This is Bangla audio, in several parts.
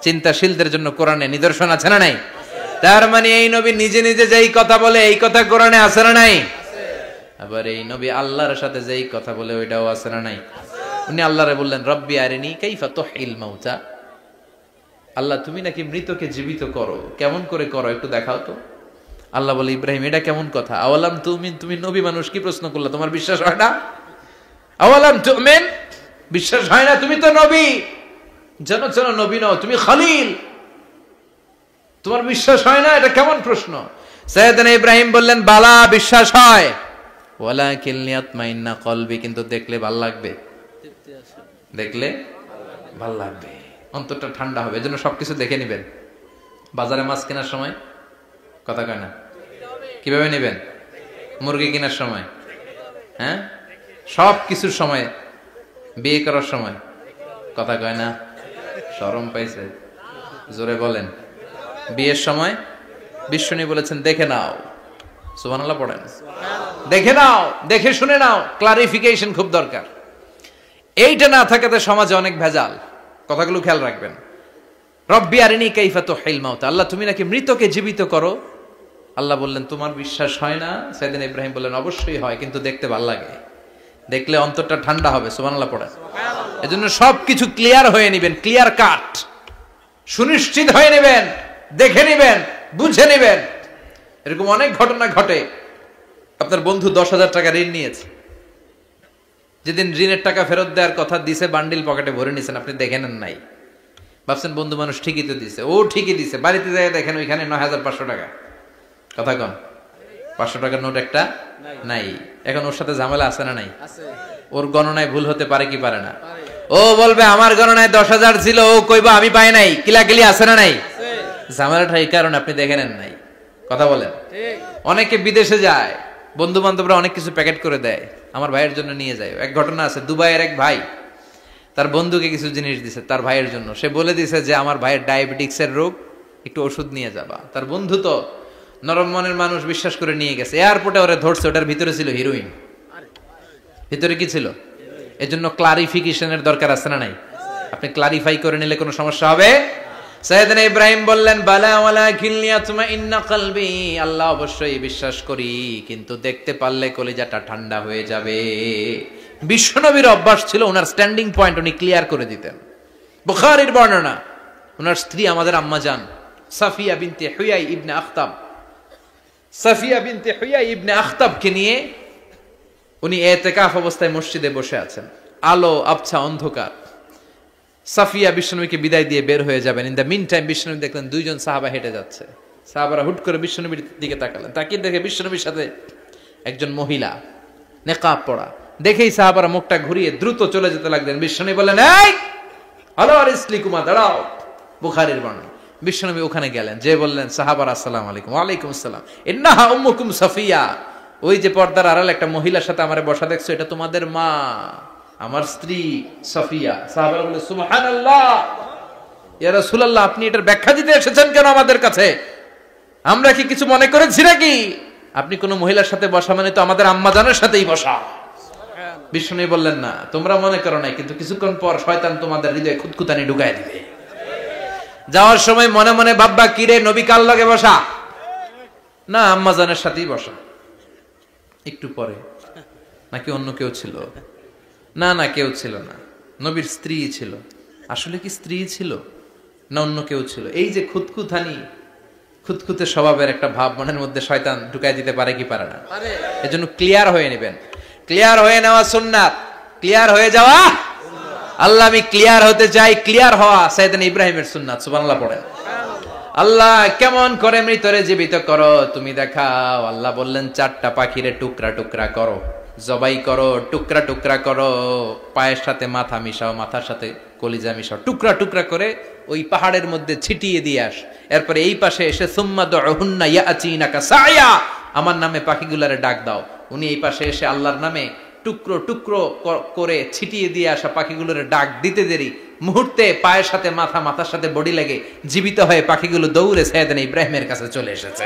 চিন্তাশীলদের জন্য কোরআনে নিদর্শন আছে না নাই? তার মানে এই নবী নিজে নিজে যেই কথা বলে এই কথা কোরআনে আছে না নাই? আবার এই নবী আল্লাহর সাথে যেই কথা বলে ওইটাও আছে না নাই? উনি আল্লাহরে বললেন রব্বি আরিনি কাইফা তুহিল মাউতা, আল্লাহ তুমি নাকি মৃতকে জীবিত করো, কেমন করে করো একটু দেখাও তো। আল্লাহ বলে ইব্রাহিম এটা কেমন কথা, আওয়ালাম তুমিন, তুমি নবী মানুষ কি প্রশ্ন করলা, তোমার বিশ্বাস হয় না? আওয়ালাম তুমিন, বিশ্বাস হয় না? তুমি তো নবী, জানো জানো নবী নও, তুমি খলিল, তোমার বিশ্বাস হয় না? এটা কেমন প্রশ্ন? সাইয়েদনা ইব্রাহিম বললেন বালা, বিশ্বাস হয়, ওয়ালাকিন লিয়াতমাইন্না কলবি, কিন্তু দেখলে ভাল লাগবে, দেখলে ভাল লাগবে, অন্তরটা ঠান্ডা হবে, এজন্য সবকিছু দেখে নেবেন। বাজারে মাছ কেনার সময় কথা কয় না, কিভাবে নেবেন? মুরগি কেনার সময়, হ্যাঁ, সব কিছুর সময়, বিয়ে করার সময় কথা কয় না, শরম পাইছে, জোরে বলেন। বিয়ের সময় বিশ্বনী বলেছেন দেখে নাও, সুবহানাল্লাহ পড়েন, দেখে নাও, দেখে শুনে নাও, ক্লারিফিকেশন খুব দরকার। এইটা না থাকাতে সমাজে অনেক ভেজাল, কথাগুলো খেয়াল রাখবেন। রব্বি আরিনি কাইফা তুহিল মাউতা, আল্লাহ তুমি নাকি মৃতকে জীবিত করো। আল্লাহ বললেন তোমার বিশ্বাস হয় না? সাইয়েদনা ইব্রাহিম বললেন অবশ্যই হয়, কিন্তু দেখতে ভালো লাগে, দেখলে অন্তরটা ঠান্ডা হবে, সুবহানাল্লাহ পড়েন। এজন্য সবকিছু ক্লিয়ার হয়ে নেবেন, ক্লিয়ার কাট, সুনিশ্চিত হয়ে নেবেন, দেখে নেবেন, বুঝে নেবেন। এরকম অনেক ঘটনা ঘটে। আপনার বন্ধু 10,000 টাকা ঋণ নিয়েছে, যেদিন ঋণের টাকা ফেরত দেওয়ার কথা দিছে বান্ডিল পকেটে ভরে নিছেন, আপনি দেখে নেন নাই, ভাবছেন বন্ধু মানুষ ঠিকই তো দিছে, ও ঠিকই দিছে, বাড়িতে যায় দেখেন ওইখানে 9,500 টাকা। কথা কন, 500 টাকার নোট একটা নাই। এখন ওর সাথে ঝামেলা আছে না নাই? ওর গণনায় ভুল হতে পারে কি পারে না? ও বলবে আমার গণনায় 10,000 ছিল, ও কইবা আমি পাই নাই, কিলাকিলি আছে না নাই? ঝামেলাটা এই কারণে আপনি দেখে নেন নাই। কথা বলেন। অনেকে বিদেশে যায়, বন্ধু বান্ধবরা অনেক কিছু প্যাকেট করে দেয়, আমার ভাইয়ের জন্য নিয়ে যায়। এক ঘটনা আছে, দুবাইয়ের এক ভাই তার বন্ধুকে কিছু জিনিস দিছে তার ভাইয়ের জন্য, সে বলে দিছে যে আমার ভাইয়ের ডায়াবেটিক্সের রোগ, একটু ওষুধ নিয়ে যাবা। তার বন্ধু তো নরম মনের মানুষ, বিশ্বাস করে নিয়ে গেছে। এয়ারপোর্টে ওরা ধরছে, ওটার ভিতরে ছিল হিরোইন। ভিতরে কি ছিল? এজন্য ক্লারিফিকেশনের দরকার আছে না নাই? আপনি ক্লারিফাই করে নিলে কোনো সমস্যা হবে? সাইয়েদনা ইব্রাহিম বললেন বালা ওয়ালাকিন লিয়াতমাইন্না কলবি, আল্লাহ অবশ্যই বিশ্বাস করি, কিন্তু দেখতে পারলে কলিজাটা ঠান্ডা হয়ে যাবে। বিশ্বনবীর অভ্যাস ছিল, ওনার স্ট্যান্ডিং পয়েন্ট উনি ক্লিয়ার করে দিতেন। বুখারীর বর্ণনা, ওনার স্ত্রী আমাদের আম্মা জান সাফিয়া বিনতে হুয়াই ইবনে আখতাব, সাফিয়া বিনতে হুয়াই ইবনে আখতাবকে নিয়ে উনি ইতিকাফ অবস্থায় মসজিদে বসে আছেন, আলো আবছা অন্ধকার। সাফিয়া বিশ্বনবীকে বিদায় দিয়ে বের হয়ে যাবেন, ইন দ্য মিন টাইম বিশ্বনবী দেখলেন দুইজন সাহাবা হেঁটে যাচ্ছে। সাহাবারা হুট করে বিশ্বনবীর দিকে তাকালেন, তাকিয়ে দেখে বিশ্বনবীর সাথে একজন মহিলা, নেকাব পরা। দেখেই সাহাবারা মুখটা ঘুরিয়ে দ্রুত চলে যেতে লাগলেন। বিশ্বনবী বললেন এই আলা রিসলিকুমা, দাঁড়াও। বুখারীর বর্ণনা। বিশ্বনবী ওখানে গেলেন, যে বললেন সাহাবারা আসসালামু আলাইকুম। ওয়ালাইকুম আসসালাম। ইন্নাহা উম্মুকুম সাফিয়া, ওই যে পর্দার আড়াল একটা মহিলার সাথে আমারে বসা দেখছো, এটা তোমাদের মা, আমার স্ত্রী সাফিয়া। সাহাবারা বলে সুবহানাল্লাহ, ইয়া রাসূলুল্লাহ আপনি এটার ব্যাখ্যা দিতে এসেছেন কেন আমাদের কাছে? আমরা কি কিছু মনে করেছি নাকি? আপনি কোন মহিলার সাথে বসা মানে তো আমাদের আম্মা জানের সাথেই বসা। বিষ্ণু বললেন না, তোমরা মনে করো নাই, কিন্তু কিছুক্ষণ পর শয়তান তোমাদের হৃদয়ে খুঁতখুঁতানি ঢুকায় দিবে। যাওয়ার সময় মনে মনে ভাববা, কিরে নবী কার লগে বসা? না, আম্মা জানের সাথেই বসা। একটু পরে নাকি অন্য কেউ ছিল? না না, কেউ ছিল না, নবীর স্ত্রী ছিল। আসলে কি স্ত্রী ছিল না অন্য কেউ ছিল? এই যে খুঁতখুঁতানি, খুঁতখুঁতে স্বভাবের একটা ভাব মনের মধ্যে শয়তান ঢুকায় দিতে পারে কি পারে না? এজন্য ক্লিয়ার হয়ে নেবেন। ক্লিয়ার হয়ে নেওয়া সুন্নাত, ক্লিয়ার হয়ে যাওয়া। আল্লাহ আমি ক্লিয়ার হতে চাই, ক্লিয়ার হওয়া সাইয়েদনা ইব্রাহিমের সুন্নাত। সুবহানাল্লাহ পড়েন। আল্লাহ কেমন করে মৃতরে জীবিত করো তুমি দেখাও। আল্লাহ বললেন 4টা পাখিরে টুকরা টুকরা করো, জবাই করো, টুকরা টুকরা করো, পায়ের সাথে মাথা মিশাও, মাথার সাথে কলিজা মিশাও, টুকরা টুকরা করে ওই পাহাড়ের মধ্যে ছিটিয়ে দিয়ে আস। এরপরে এই পাশে এসে সুম্মা দুহুন্না ইয়াতিনাকা সায়া, আমার নামে পাখিগুলারে ডাক দাও। উনি এই পাশে এসে আল্লাহর নামে টুকরো টুকরো করে ছিটিয়ে দিয়ে আসা পাখিগুলোর ডাক দিতে দেরি মুহূর্তে পায়ের সাথে মাথা, মাথার সাথে বডি লাগে জীবিত হয়ে পাখিগুলো দৌড়ে সাইয়েদনা ইব্রাহিমের কাছে চলে এসেছে।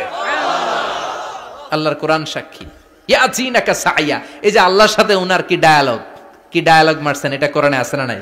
আল্লাহর কোরআন সাক্ষী। ইয়াতিনাকা সায়া, এই যে আল্লাহর সাথে উনার কি ডায়ালগ মারছেন, এটা কোরআনে আছে না নাই?